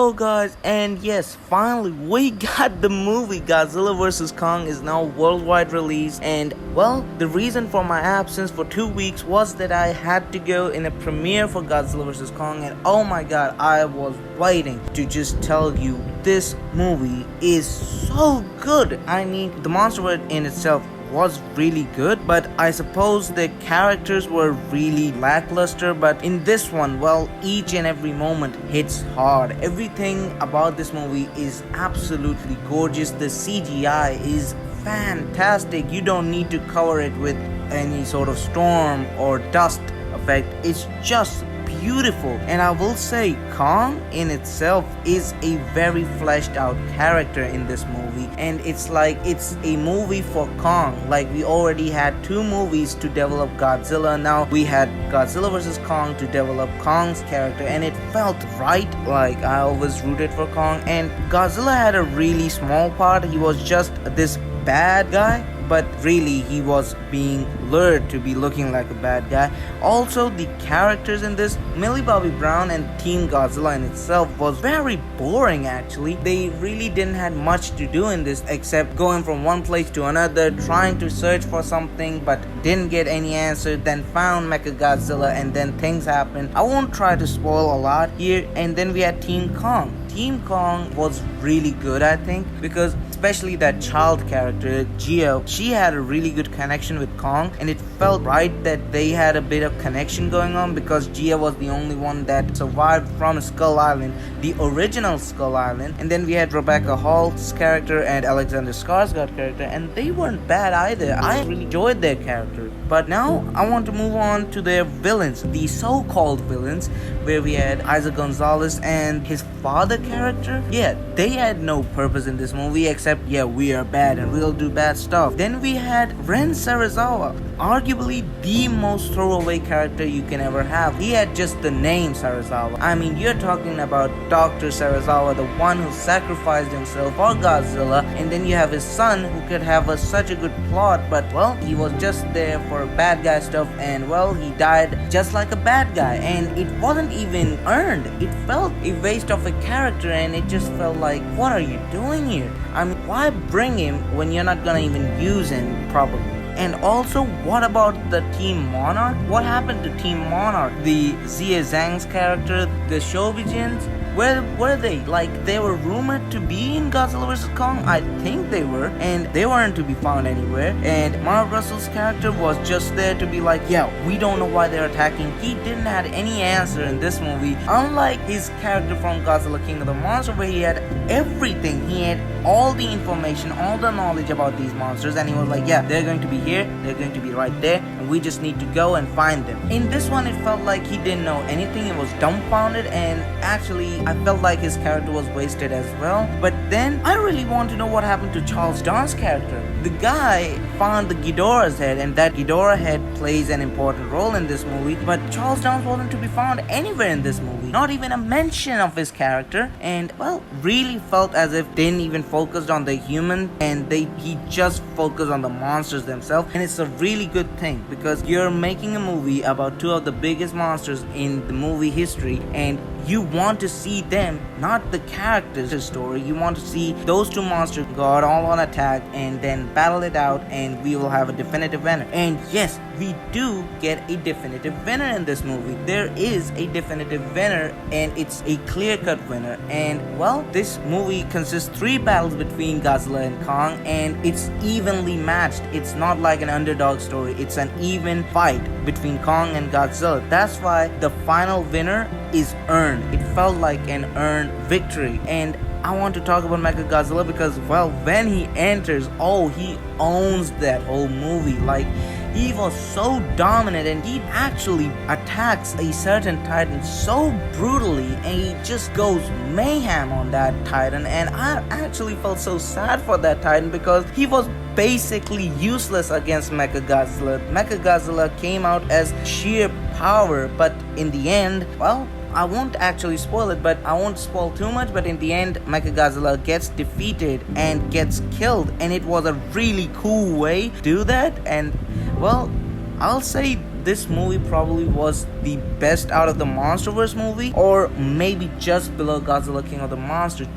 Yo guys, and yes, finally we got the movie Godzilla vs. Kong is now worldwide release. And well, the reason for my absence for 2 weeks was that I had to go in a premiere for Godzilla vs. Kong, and oh my god, I was waiting to just tell you this movie is so good. I mean, the monster world in itself was really good, but I suppose the characters were really lackluster. But in this one, well, each and every moment hits hard. Everything about this movie is absolutely gorgeous. The CGI is fantastic. You don't need to cover it with any sort of storm or dust effect. It's just beautiful. And I will say, Kong in itself is a very fleshed out character in this movie, and it's like it's a movie for Kong. Like, we already had 2 movies to develop Godzilla, now we had Godzilla vs. Kong to develop Kong's character, and it felt right. Like, I always rooted for Kong, and Godzilla had a really small part. He was just this bad guy, but really he was being lured to be looking like a bad guy. Also, the characters in this, Millie Bobby Brown and Team Godzilla in itself was very boring actually. They really didn't have much to do in this except going from one place to another, trying to search for something but didn't get any answer, then found Mechagodzilla, and then things happened. I won't try to spoil a lot here. And then we had Team Kong. Team Kong was really good, I think, because especially that child character, Gia, she had a really good connection with Kong, and it felt right that they had a bit of connection going on because Gia was the only one that survived from Skull Island, the original Skull Island. And then we had Rebecca Hall's character and Alexander Skarsgård character, and they weren't bad either. I really enjoyed their character. But now I want to move on to their villains, the so-called villains, where we had Isaac Gonzalez and his father character. Yeah, they had no purpose in this movie except, yeah, we are bad and we'll do bad stuff. Then we had Ren Sarazawa, arguably the most throwaway character you can ever have. He had just the name Sarazawa. I mean, you're talking about Dr. Sarazawa, the one who sacrificed himself for Godzilla, and then you have his son who could have such a good plot, but well, he was just there for bad guy stuff, and well, he died just like a bad guy, and it wasn't even earned. It felt a waste of a character, and it just felt like, what are you doing here? I mean, why bring him when you're not gonna even use him properly? And also, what about the Team Monarch? What happened to Team Monarch? The Xie Zhang's character, the Shobijins, where were they? Like, they were rumored to be in Godzilla vs. Kong. I think they were, and they weren't to be found anywhere. And Mark Russell's character was just there to be like, yeah, we don't know why they're attacking. He didn't have any answer in this movie, unlike his character from Godzilla King of the Monsters, where he had everything. He had all the information, all the knowledge about these monsters, and he was like, yeah, they're going to be here, they're going to be right there, and we just need to go and find them. In this one, it felt like he didn't know anything. He was dumbfounded, and actually I felt like his character was wasted as well. But then I really want to know what happened to Charles Dance's character. The guy found the Ghidorah's head, and that Ghidorah head plays an important role in this movie, but Charles Dance wasn't to be found anywhere in this movie, not even a mention of his character. And well, really felt as if they didn't even focus on the human, and he just focused on the monsters themselves. And it's a really good thing because you're making a movie about 2 of the biggest monsters in the movie history, and you want to see them, not the characters' story. You want to see those 2 monsters go out all on attack and then battle it out, and we will have a definitive winner. And yes, we do get a definitive winner in this movie. There is a definitive winner, and it's a clear-cut winner. And well, this movie consists 3 battles between Godzilla and Kong, and it's evenly matched. It's not like an underdog story. It's an even fight between Kong and Godzilla. That's why the final winner is earned. It felt like an earned victory. And I want to talk about Mechagodzilla because, well, when he enters, oh, he owns that whole movie. Like, he was so dominant, and he actually attacks a certain titan so brutally, and he just goes mayhem on that titan. And I actually felt so sad for that titan because he was basically useless against Mechagodzilla. Mechagodzilla came out as sheer power, but in the end, well, I won't actually spoil it, but I won't spoil too much. But in the end, Mechagodzilla gets defeated and gets killed, and it was a really cool way to do that. And well, I'll say this movie probably was the best out of the MonsterVerse movie, or maybe just below Godzilla King of the Monsters,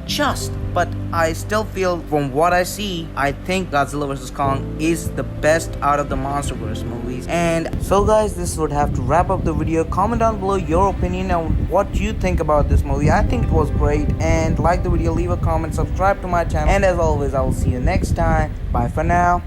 but I still feel, from what I see, I think Godzilla vs. Kong is the best out of the MonsterVerse movies. And so guys, this would have to wrap up the video. Comment down below your opinion on what you think about this movie. I think it was great, and like the video, leave a comment, subscribe to my channel, and as always, I will see you next time. Bye for now.